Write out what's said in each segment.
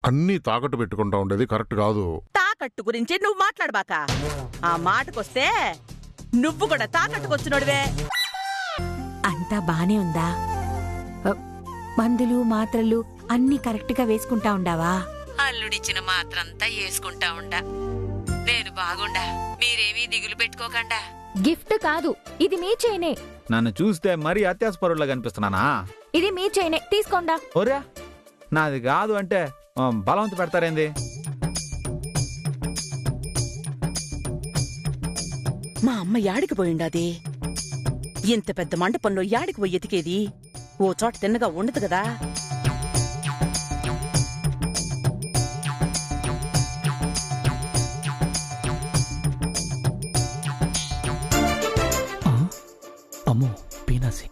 అన్నీ తాకట్టు పెట్టుకుంటా ఉండేది కరెక్ట్ కాదు. తాకట్టు గురించి నువ్వు మాట్లాడబాక. ఆ మాటకొస్తే నువ్వు కూడా తాకట్టుకొచ్చినోడివే. అంతా బానే ఉందా? మందులు మాత్రలు అన్నీ కరెక్ట్ గా వేసుకుంటా ఉండావా? అల్లుడిచ్చిన మాత్రంతా వేసుకుంటా ఉండా. నేను బాగుండా, మీరేమీ దిగులు పెట్టుకోకండా. గిఫ్ట్ కాదు, ఇది మీ చైనే. నన్ను చూస్తే మరీ అత్యాసపరులా కనిపిస్తున్నానా? ఇది మీ చైనే, తీసుకోండా. ఒరే, నాది కాదు అంటే బలవంత పెడతారేంది? మా అమ్మ యాడికి పోయిండాది? ఇంత పెద్ద మండపంలో యాడికి పోయి ఎతికేది? ఓ చోట తిన్నగా ఉండదు కదా. అమ్మో పీనాసి.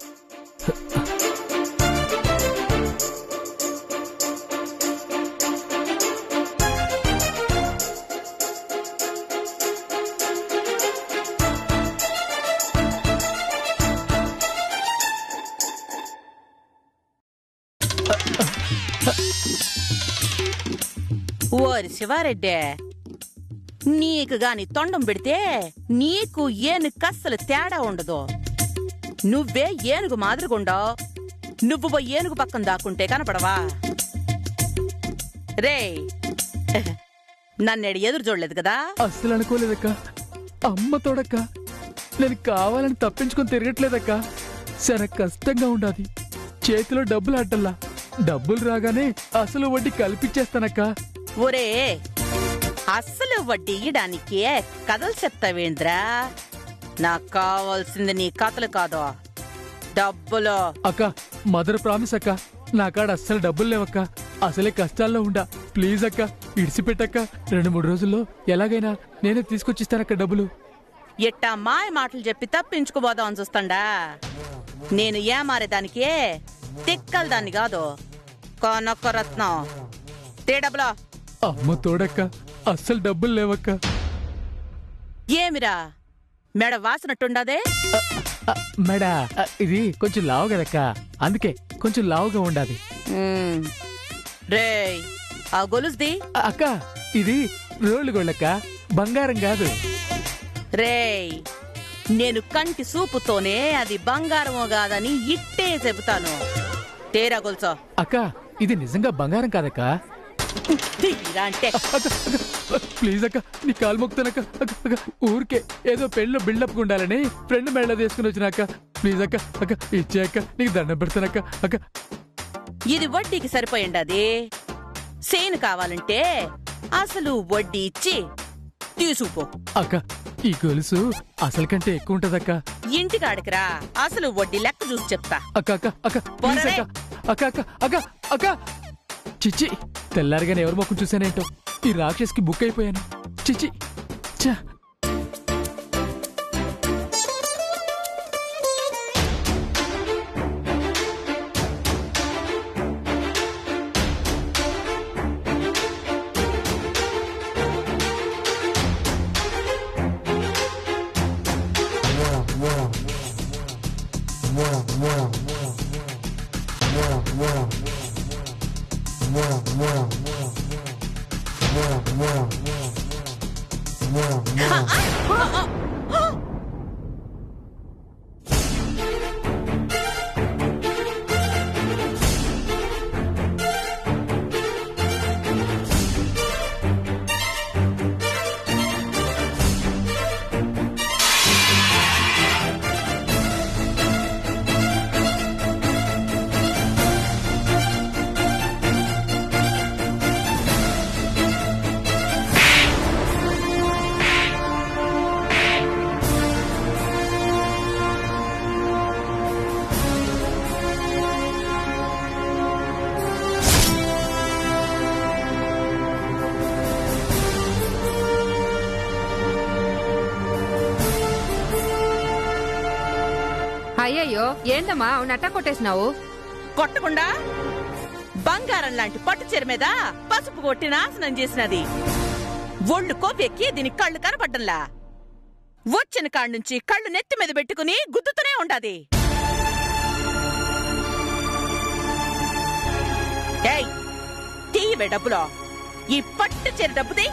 ఓరి శివారెడ్డే, నీకు గాని తొండం పెడితే నీకు ఏనుగు కస్సలు తేడా ఉండదు. నువ్వే ఏనుగు మాదిరిగుండావు. నువ్వు పోయి ఏనుగు పక్కన దాక్కుంటే కనపడవా? రే, నన్నేడు ఎదురు చూడలేదు కదా? అస్సలు అనుకోలేదక్క. అమ్మ తోడక్క, నేను కావాలని తప్పించుకొని తిరగట్లేదక్క. చాలా కష్టంగా ఉండాది. చేతిలో డబ్బులు అడ్డల్లా. డబ్బులు రాగానే అసలు వడ్డీ కల్పించేస్తానక్క. ఒరే, అస్సలు వడ్డీ ఇయ్యడానికి కథలు చెప్తావేంద్రా? నాకు కావాల్సింది నీ కథలు కాదు, డబ్బులు. అక్క, మదర్ ప్రామిస్ అక్క, నా కాడ అస్సలు డబ్బులు లేవక్క. అసలే కష్టాల్లో ఉండా. ప్లీజ్ అక్క, ఇడిసిపెట్టక్క. 2-3 రోజుల్లో ఎలాగైనా నేనే తీసుకొచ్చిస్తానక్క డబ్బులు. ఎట్టా మాయ మాటలు చెప్పి తప్పించుకుపోదామని చూస్తాండా? నేను ఏమారేదానికే తిక్కలదాన్ని కాదు, కొనొక్క రత్నం. తే డబ్బులో. అమ్మ తోడక్క, అస్సలు డబ్బులు లేవక్క. ఏమిరా మెడ వాసినట్టుండదే? మేడా, ఇది కొంచెం లావు కదక్క, అందుకే కొంచెం లావుగా ఉండాది. రేయ్, ఆ గొలుసుది. అక్క, ఇది రోళ్ళు గొళ్ళక్క, బంగారం కాదు. రేయ్, నేను కంటి సూపుతోనే అది బంగారమో కాదని ఇట్టే చెబుతాను. తేరా గొలుసో. అక్క, ఇది నిజంగా బంగారం కాదక్క. తీరా అంటే. ప్లీజ్ అక్క, నీ కాలు మొక్కుతానక్క. ఊరికే ఏదో పెళ్ళిలో బిల్డప్ ఉండాలని ఫ్రెండ్ మెళ్ళ తీసుకుని వచ్చినాక. ప్లీజ్ అక్క, అక్క ఇచ్చే అక్క, నీకు దండం పెడతానక్క. అక్క, ఇది వడ్డీకి సరిపోయిండది. సేను కావాలంటే అసలు వడ్డీ ఇచ్చి తీసుకుపో. అక్క, ఈ గొలుసు అసలు కంటే ఎక్కువ ఉంటదక్క. ఇంటికాడికిరా, అసలు వడ్డీ లెక్క చూసి చెప్తా. అక్క అక్క అక్క ప్లీజ్ అక్క. అక్క అక్క అక్క అక్క. చిచ్చి, తెల్లారిగానే ఎవరి మొక్కం చూసానేంటో ఈ రాక్షస్కి బుక్ అయిపోయాను. చిచ్చి చా. అయ్యయ్యో, ఏందమ్మా నట్ట కొట్టేసినావు? కొట్టకుండా బంగారం లాంటి పట్టు చీర మీద పసుపు కొట్టి నాశనం చేసినది. ఒళ్ళు కోపెక్కి దీని కళ్ళు కనపడ్డంలా. వచ్చిన కాడ్నుంచి కళ్ళు నెత్తి మీద పెట్టుకుని గుద్దుతూనే ఉండాది. ఏయ్, తీయవే డబ్బులో. ఈ పట్టు చీర డబ్బుది.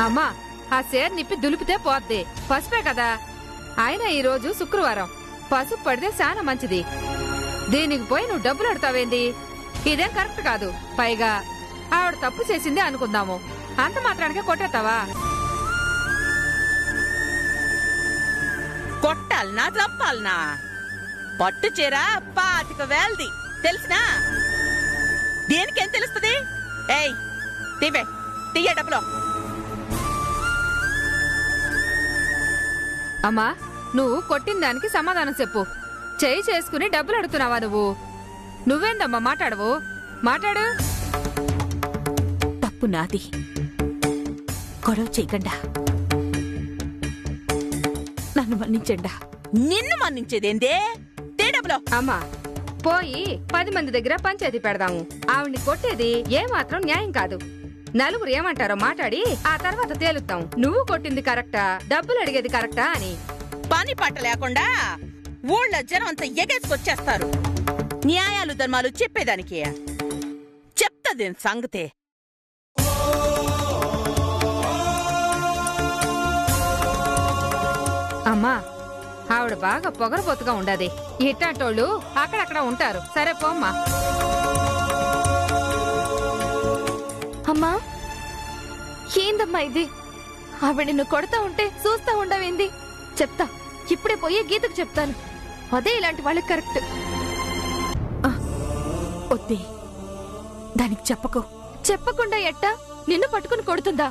అమ్మా ఆ సేర్ నిప్పి దులిపితే పోద్ది, పసుపే కదా. ఆయన ఈ రోజు శుక్రవారం, పసుపు పడితే చాలా మంచిది. దీనికి పోయి నువ్వు డబ్బులు అడతావేంది? ఇదేం కరెక్ట్ కాదు. పైగా ఆవిడ తప్పు చేసింది అనుకుందాము, అంత మాత్రానికే కొట్టేస్తావా? కొట్టాలనా చంపాలనా? పట్టు చీర 25,000ది తెలిసినా? దేనికేం తెలుస్తుంది? ఏయ్ తీవే, తీయ డబ్బులో. అమ్మా నువ్వు కొట్టిన దానికి సమాధానం చెప్పు. చేయి చేసుకుని డబ్బులు అడుగుతున్నావా నువ్వు? నువ్వేందమ్మా మాట్లాడవు? మాట్లాడు. తప్పు నాది. గొడవ చేయకండా, నన్ను మన్నించండా. నిన్ను మన్నించేదేందే? తే డబ్బులో. అమ్మా పోయి 10 మంది దగ్గర పంచాయతీ పెడదాము. ఆవిడ్ని కొట్టేది ఏమాత్రం న్యాయం కాదు. నలుగురు ఏమంటారో మాట్లాడి ఆ తర్వాత తేలుతాం. నువ్వు కొట్టింది కరెక్టా, డబ్బులు అడిగేది కరెక్టా అని. పని పట్ట లేకుండా ఊళ్ళో జనం అంతా ఎగేసుకొచ్చేస్తారు. న్యాయాలు ధర్మాలు చెప్పేదానికి చెప్తాదేం సంగతే. అమ్మా ఆవిడ బాగా పొగరబోతుగా ఉండదు. ఇట్టాటోళ్ళు అక్కడక్కడ ఉంటారు. సరే పోమ్మా. అమ్మా ఏందమ్మా ఇది? ఆవిడ నిన్ను కొడతా ఉంటే చూస్తా ఉండవేంది? చెప్తా, ఇప్పుడే పోయి గీతకు చెప్తాను. అదే ఇలాంటి వాళ్ళకి కరెక్ట్. వద్దే, దానికి చెప్పకు. చెప్పకుండా ఎట్టా? నిన్ను పట్టుకుని కొడుతుందా?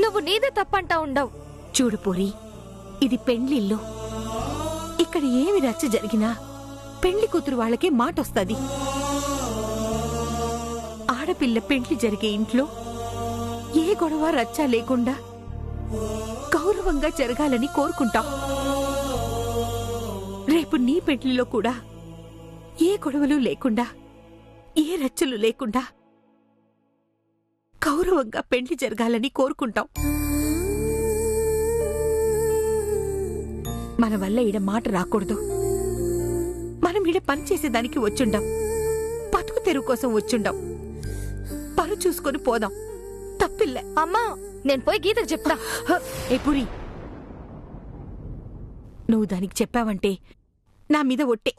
నువ్వు నీదే తప్పంటా ఉండవు. చూడు పూరి, ఇది పెండ్లిల్లు. ఇక్కడ ఏమి రచ్చ జరిగినా పెండ్లి కూతురు వాళ్ళకే మాటొస్తది. ఆడపిల్ల పెండ్లి జరిగే ఇంట్లో ఏ గొడవ రచ్చ లేకుండా గౌరవంగా జరగాలని కోరుకుంటాం. రేపు నీ పెండ్లిలో కూడా ఏ గొడవలు లేకుండా, ఏ రచ్చలు లేకుండా గౌరవంగా పెండ్లి జరగాలని కోరుకుంటాం. మన వల్ల ఈడ మాట రాకూడదు. మనం ఈడ పని చేసేదానికి వచ్చుండం, బతుకు తెరువు కోసం వచ్చుండం. పని చూసుకొని పోదాం, తప్పిల్లే. అమ్మా నేను పోయి గీతకు చెప్తా. ఏ పురి, నువ్వు దానికి చెప్పావంటే నా మీద ఒట్టే.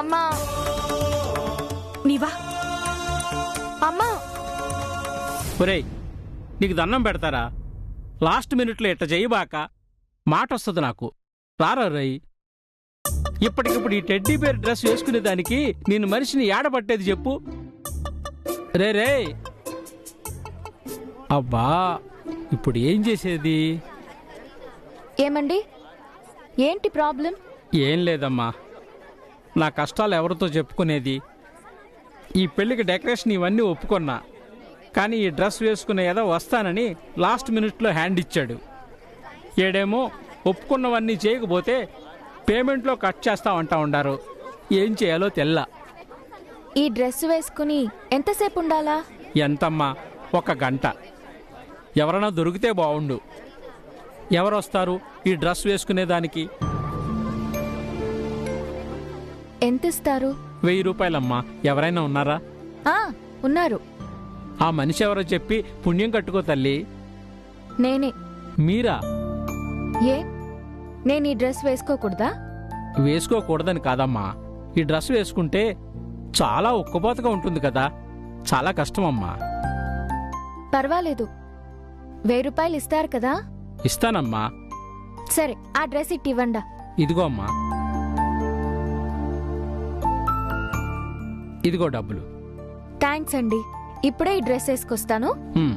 అమ్మా నీవా? అమ్మా ఒరేయ్ నీకు దండం పెడతారా? లాస్ట్ మినిట్లో ఇట్ట చెయ్యబాక, మాట వస్తుంది నాకు. రారా రై, ఇప్పటికిప్పుడు ఈ టెడ్డీ బేర్ డ్రెస్ వేసుకునేదానికి నేను మనిషిని ఏడబట్టేది చెప్పు. రే రే, అబ్బా ఇప్పుడు ఏం చేసేది? ఏమండి, ఏంటి ప్రాబ్లం? ఏం లేదమ్మా, నా కష్టాలు ఎవరితో చెప్పుకునేది? ఈ పెళ్లికి డెకరేషన్ ఇవన్నీ ఒప్పుకున్నా, కానీ ఈ డ్రెస్ వేసుకునే ఏదో వస్తానని లాస్ట్ మినిట్లో హ్యాండ్ ఇచ్చాడు. ఏడేమో ఒప్పుకున్నవన్నీ చేయకపోతే పేమెంట్లో కట్ చేస్తామంటా ఉండారు. ఏం చేయాలో తెల్లా. ఈ డ్రెస్ వేసుకుని ఎంతసేపు ఉండాలా? ఎంతమ్మా, 1 గంట. ఎవరైనా దొరికితే బావుండు. ఎవరొస్తారు ఈ డ్రెస్ వేసుకునేదానికి? ఎంత ఇస్తారు? 1000 రూపాయలమ్మా. ఎవరైనా ఉన్నారా? ఉన్నారు. ఆ మనిషి ఎవరో చెప్పి పుణ్యం కట్టుకో తల్లి. నేనే. మీరా? ఏ, నేను ఈ డ్రెస్ వేసుకోకూడదా? వేసుకోకూడదని కాదమ్మా, ఈ డ్రెస్ వేసుకుంటే చాలా ఉక్కపోతగా ఉంటుంది కదా, చాలా కష్టమమ్మా. పర్వాలేదు, 1000 రూపాయలు ఇస్తారు కదా? ఇస్తానమ్మా. సరే, ఆ డ్రెస్ ఇట్టి ఇవ్వండా. ఇదిగో అమ్మా, ఇదిగో డబ్బులు. థ్యాంక్స్ అండి. ఇప్పుడే ఈ డ్రెస్ వేసుకొస్తాను. హ్మ్.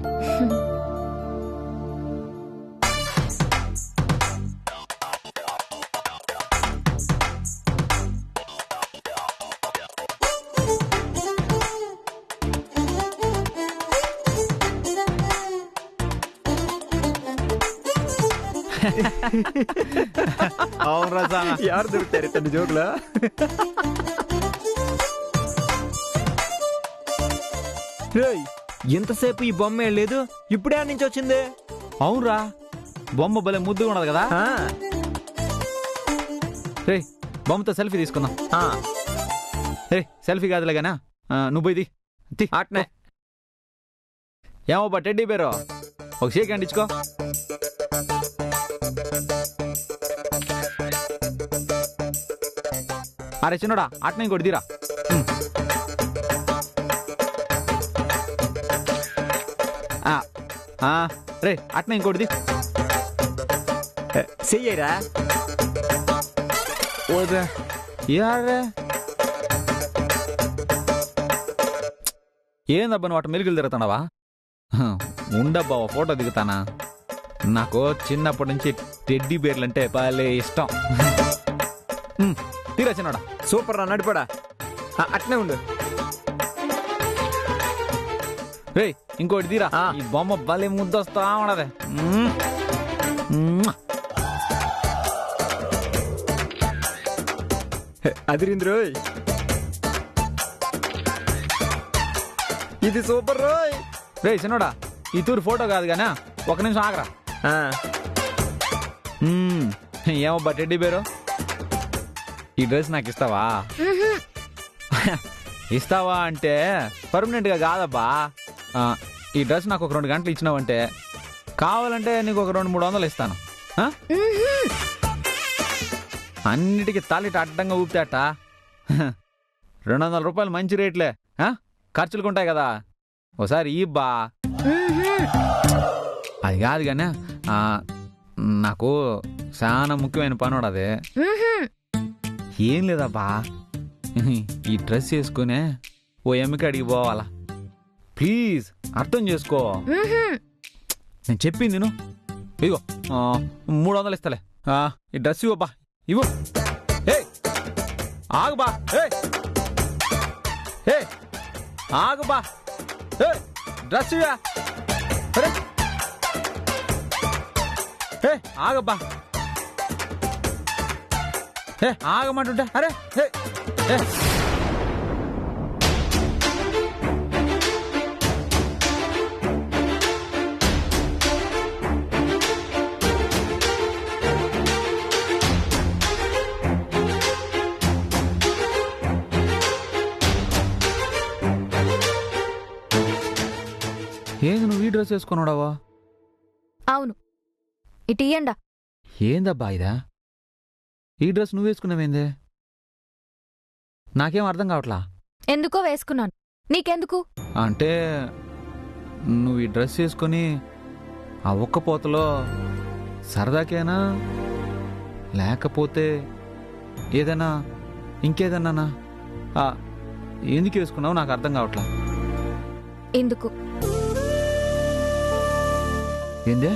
అవును రాజా, ఎవరు దొరుకుతారు ఇతని జోకులో? ఇంతసేపు ఈ బొమ్మ ఏం లేదు, ఇప్పుడే నుంచి వచ్చింది. అవునరా, బొమ్మ భలే ముద్దుగా ఉన్నది కదా. రే బొమ్మతో సెల్ఫీ తీసుకుందాం. రే సెల్ఫీ కాదులే గానా, నువ్వు పోయి అట్నే. ఏమో బా టెడ్డీ బేరు, ఒక షేక్ హ్యాండ్ ఇచ్చుకో. అరే చిన్నోడా అట్నే ఇంకోటి తీరా. రే అట్నే ఇంకోటిది చెయ్యరా. ఓదే యారే ఏందబ్బా నువ్వు అటు మెలుగులు తిరుగుతున్నావా? ఉండబ్బా ఫోటో దిగుతానా? నాకు చిన్నప్పటి నుంచి టెడ్డీ బేర్లంటే భలే ఇష్టం. తీరా చిన్నోడా. సూపర్ రా, నడిపోడా. అట్నే ఉండు. రే ఇంకోటి తీరా. ఈ బొమ్మ భలే ముద్దొస్తా ఉన్నదే. అదిరింది రోయ్, ఇది సూపర్ రోయ్. రే చిన్నోడా ఈ తూరు ఫోటో కాదు గానా, ఒక నిమిషం ఆగరా. ఏమబ్బా టెడ్డీ బేరు, ఈ డ్రెస్ నాకు ఇస్తావా? ఇస్తావా అంటే పర్మనెంట్ గా కాదబ్బా. ఈ డ్రెస్ నాకు ఒక 2 గంటలు ఇచ్చినావంటే కావాలంటే నీకు ఒక 200-300 ఇస్తాను. అన్నిటికీ తాలిట అడ్డంగా ఊపితేట 200 రూపాయలు మంచి రేట్లే. ఖర్చులుకుంటాయి కదా, ఒకసారి ఇబ్బా. అది కాదు కానీ నాకు చాలా ముఖ్యమైన పని ఉన్నది. ఏం లేదబ్బా, ఈ డ్రెస్ వేసుకునే ఓ ఎమ్మికి అడిగి పోవాలా. ప్లీజ్ అర్థం చేసుకో. నేను చెప్పింది నువ్వు ఇగో 300 ఇస్తలే. ఈ డ్రెస్ ఇవ్వబ్బా, ఇవ్వు. ఆగుబా, ఆగుబా, డ్రెస్ ఇవ్వా. ఆగబ్బా, ఆగమంటుంటే. అరే ఏంది నువ్వు ఈ డ్రెస్ వేసుకున్నాడావా? అవును, ఇటు ఇయ్యండా. ఏందబ్బా ఇదా? ఈ డ్రెస్ నువ్వు వేసుకున్నావేందే? నాకేం అర్థం కావట్లా. ఎందుకో వేసుకున్నాను, నీకెందుకు? అంటే నువ్వు ఈ డ్రెస్ వేసుకొని ఆ ఒక్క పోతలో సరదాకేనా, లేకపోతే ఏదైనా ఇంకేదన్నానా? ఎందుకు వేసుకున్నావు నాకు అర్థం కావట్లా. ఎందుకు? ఏందే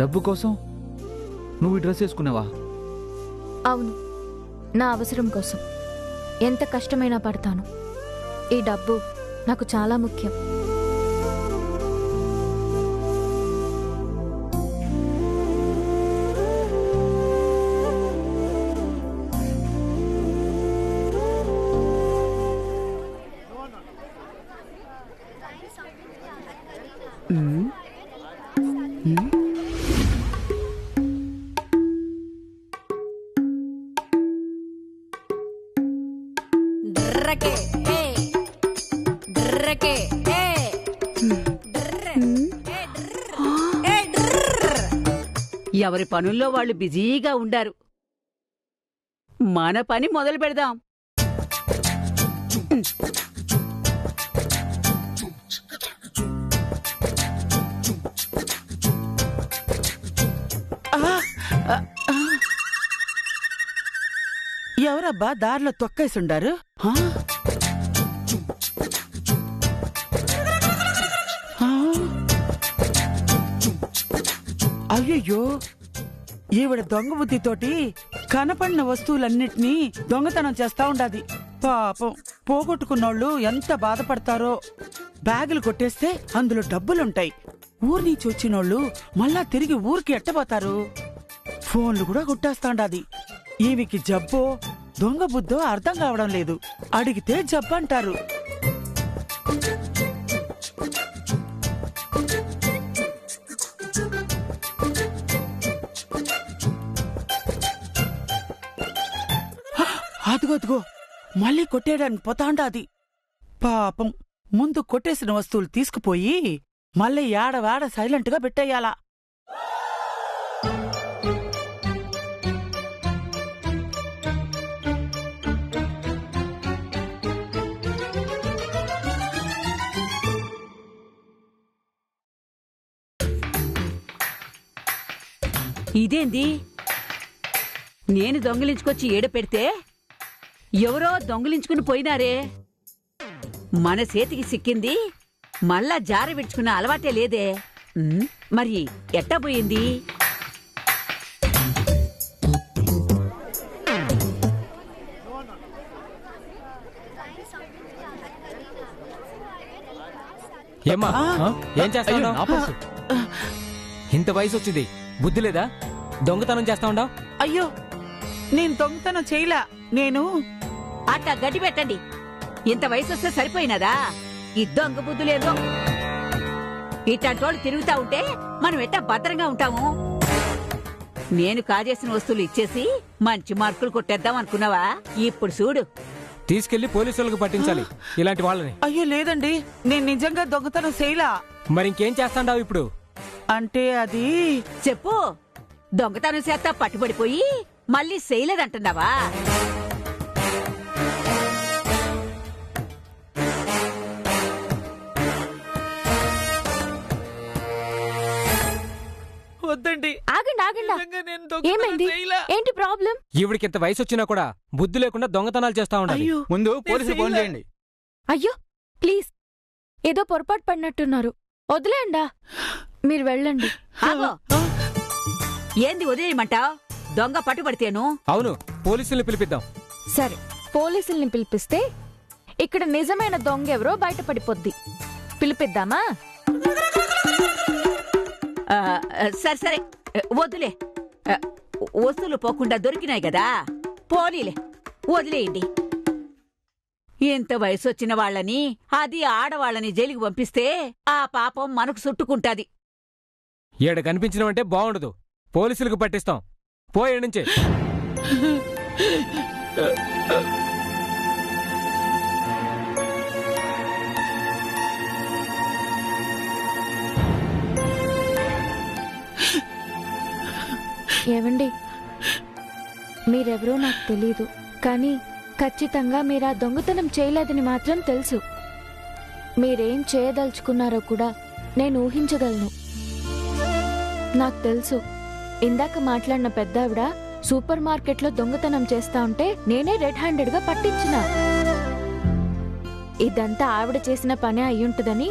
డబ్బు కోసం నువ్వు ఈ డ్రెస్ వేసుకున్నావా? అవును, నా అవసరం కోసం ఎంత కష్టమైనా పడతాను. ఈ డబ్బు నాకు చాలా ముఖ్యం. ఎవరి పనుల్లో వాళ్ళు బిజీగా ఉండారు. మన పని మొదలు పెడదాం. ఎవరబ్బా దారిలో తొక్కేసుండారు? అయ్యయ్యో, ఈవిడ దొంగ బుద్ధితోటి కనపడిన వస్తువులన్నిటినీ దొంగతనం చేస్తా ఉండాది. పాపం పోగొట్టుకున్నోళ్ళు ఎంత బాధపడతారో. బ్యాగులు కొట్టేస్తే అందులో డబ్బులుంటాయి. ఊరి నుంచి వచ్చినోళ్ళు మళ్ళా తిరిగి ఊరికి ఎట్టబోతారు. ఫోన్లు కూడా కొట్టేస్తాండాది. ఈవికి జబ్బో దొంగ బుద్ధో అర్థం కావడం లేదు. అడిగితే జబ్బంటారు. అదిగో మళ్ళీ కొట్టేయడానికి పోతాండాది. పాపం ముందు కొట్టేసిన వస్తువులు తీసుకుపోయి మళ్ళీ ఏడవాడ సైలెంట్గా పెట్టేయాలా. ఇదేంది? నేను దొంగిలించుకొచ్చి ఏడ పెడితే ఎవరో దొంగిలించుకుని పోయినారే. మన చేతికి సిక్కింది మళ్ళా జార విడుచుకున్న అలవాటే లేదే. మరి ఎట్టా పోయింది? ఏమ్మా ఏం చేస్తావు? ఇంత వయసు వచ్చింది, బుద్ధి లేదా? దొంగతనం చేస్తా ఉండవు? అయ్యో, నేను దొంగతనం చేయలా. నేను అట్టా గడ్డి పెట్టండి. ఇంత వయసు వస్తే సరిపోయినదా? ఈ దొంగ బుద్ధులేదో. ఇట్లాంటోళ్ళు తిరుగుతా ఉంటే మనం ఎట్టా భద్రంగా ఉంటాము? నేను కాజేసిన వస్తువులు ఇచ్చేసి మంచి మార్కులు కొట్టేద్దాం అనుకున్నావా? ఇప్పుడు చూడు. తీసుకెళ్లి పోలీసులకు పట్టించాలి ఇలాంటి వాళ్ళని. అయ్యో లేదండి, నేను నిజంగా దొంగతనం చేయలా. మరి ఇంకేం చేస్తాండావు ఇప్పుడు? అంటే అది చెప్పు. దొంగతనం చేత పట్టుబడిపోయి మళ్ళీ చేయలేదంటున్నావా? వద్దండి. ఏమైంది? ఏంటి ప్రాబ్లం? ఈవిడికి ఇంత వయసు వచ్చినా కూడా బుద్ధి లేకుండా దొంగతనాలు చేస్తా ఉండాలి. ముందు పోలీసులు ఫోన్ చేయండి. అయ్యో ప్లీజ్, ఏదో పొరపాటు పడినట్టున్నారు. వదిలేండా, మీరు వెళ్ళండి. ఏంది వదిలేయమంటావ్? దొంగ పట్టుబడితేను? అవును, పోలీసుల్ని పిలిపిద్దాం. సరే, పోలీసుల్ని పిలిపిస్తే ఇక్కడ నిజమైన దొంగ ఎవరో బయటపడిపోద్ది. పిలిపిద్దామా? సరే సరే, వద్దులే. వస్తువులు పోకుండా దొరికినాయి కదా, పోనీలే, వదిలేయండి. ఇంత వయసు వచ్చిన వాళ్ళని, అది ఆడవాళ్ళని జైలుకి పంపిస్తే ఆ పాపం మనకు చుట్టుకుంటాది. ఈడ కనిపించినవంటే బాగుండదు, పోలీసులకు పట్టిస్తాం. పోయే నుంచే. ఏవండి, మీరెవరో నాకు తెలీదు, కానీ ఖచ్చితంగా మీరా దొంగతనం చేయలేదని మాత్రం తెలుసు. మీరేం చేయదలుచుకున్నారో కూడా నేను ఊహించగలను. నాకు తెలుసు, ఇందాక మాట్లాడిన పెద్దావిడ సూపర్ మార్కెట్లో దొంగతనం చేస్తా ఉంటే నేనే రెడ్ హ్యాండెడ్ గా పట్టించిన. ఇదంతా ఆవిడ చేసిన పనే అయ్యుంటదని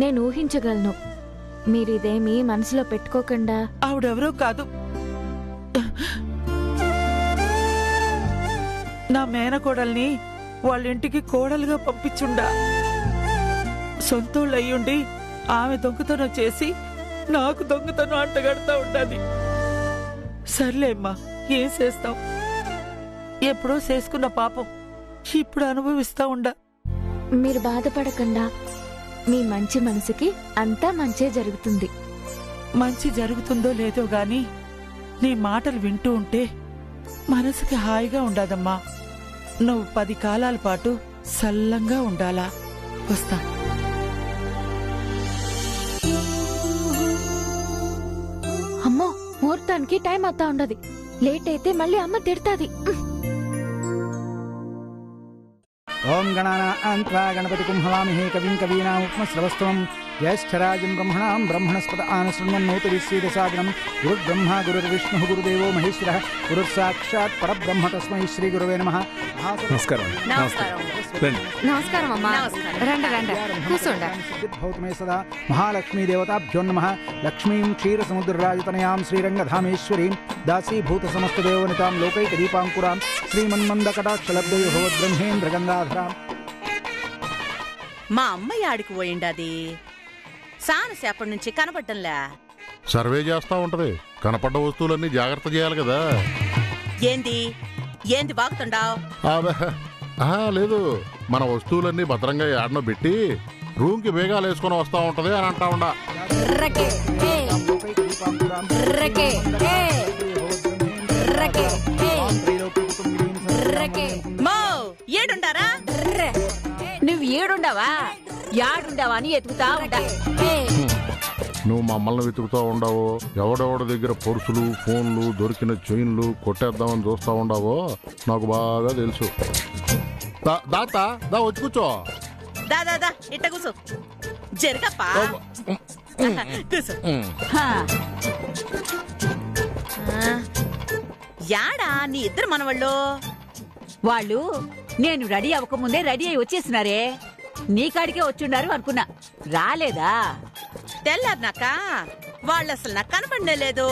నేను ఊహించగలను. మీరిదేమీ మనసులో పెట్టుకోకుండా. ఆవిడెవరో కాదు, నా మేనకోడల్ని వాళ్ళింటికి కోడలుగా పంపించుండా. సొంతోళ్ళు అయ్యుండి ఆమె దొంగతనం చేసి నాకు దొంగతనం అంటగడతా ఉండాలి. సర్లేమ్మా, ఏం చేస్తాం? ఎప్పుడో చేసుకున్న పాపం ఇప్పుడు అనుభవిస్తా ఉండా. మీరు బాధపడకుండా, మీ మంచి మనసుకి అంతా మంచే జరుగుతుంది. మంచి జరుగుతుందో లేదో గాని నీ మాటలు వింటూ ఉంటే మనసుకి హాయిగా ఉండదమ్మా. నువ్వు 10 కాలాల పాటు సల్లంగా ఉండాలా. వస్తా. అమ్మో, ముహూర్తానికి టైం అవుతా ఉండదు. లేట్ అయితే మళ్ళీ అమ్మ తిడతాది. ఓం గణానాన్త్వా గణపతిం హవామహే కవిం కవీనాముపమశ్రవస్తవం జ్యేష్ఠరాజం బ్రహ్మణాం బ్రహ్మణస్పత ఆనశృణ్వన్నోతి విశ్వేదసాదనం గురుర్బ్రహ్మ గురుర్విష్ణుః గురుదేవో మహేశ్వరః గురుస్సాక్షాత్ పరబ్రహ్మ తస్మై శ్రీ గురవే నమః. నమస్కారం. నమస్కారం అమ్మా. రండి రండి, కూర్చోండి. సిద్ధిర్భవతుమే సదా మహాలక్ష్మీ దేవతాభ్యో నమః. లక్ష్మీం క్షీరసముద్రరాజతనయాం శ్రీరంగధామేశ్వరీం దాసీభూత సమస్త దేవనితాం లోకైక దీపాంకురాం శ్రీమన్మందకటాక్షలబ్ధయో బ్రహ్మేంద్ర గంగాధరాం. మా అమ్మాయి ఆడికి పోయిండాది, సానసేపటి నుంచి కనపడ్డంలా. సర్వే చేస్తా ఉంటది, కనపడ్డ వస్తువులన్నీ జాగ్రత్త చేయాలి కదా. ఏంది ఏంది బాగుతుండావు? లేదు, మన వస్తువులన్నీ భద్రంగా ఏడనో పెట్టి రూమ్ కి బేగాలు వేసుకుని వస్తా ఉంటది అని అంటా ఉండా. ఈడుండవా యాడుండవా అని ఎతుకుతా ఉంటా. నువ్వు మమ్మల్ని వెతుకుతా ఉండవు, ఎవడెవడి దగ్గర పర్సులు ఫోన్లు దొరికిన చైన్లు కొట్టేద్దామని చూస్తా ఉండవో నాకు బాగా తెలుసు. దాత దా వచ్చి కూర్చో. దాదా ఇట్ట కూసు జరగప్పా కూసు. హా, యాడా నీ ఇద్దరు మనవాళ్ళు? వాళ్ళు నేను రెడీ అవ్వకముందే రెడీ అయి వచ్చేసినారే. నీ కాడికే వచ్చుండారు అనుకున్నా, రాలేదా? తెల్లారినాక వాళ్ళు అసలు నాకు కనపడనే లేదు.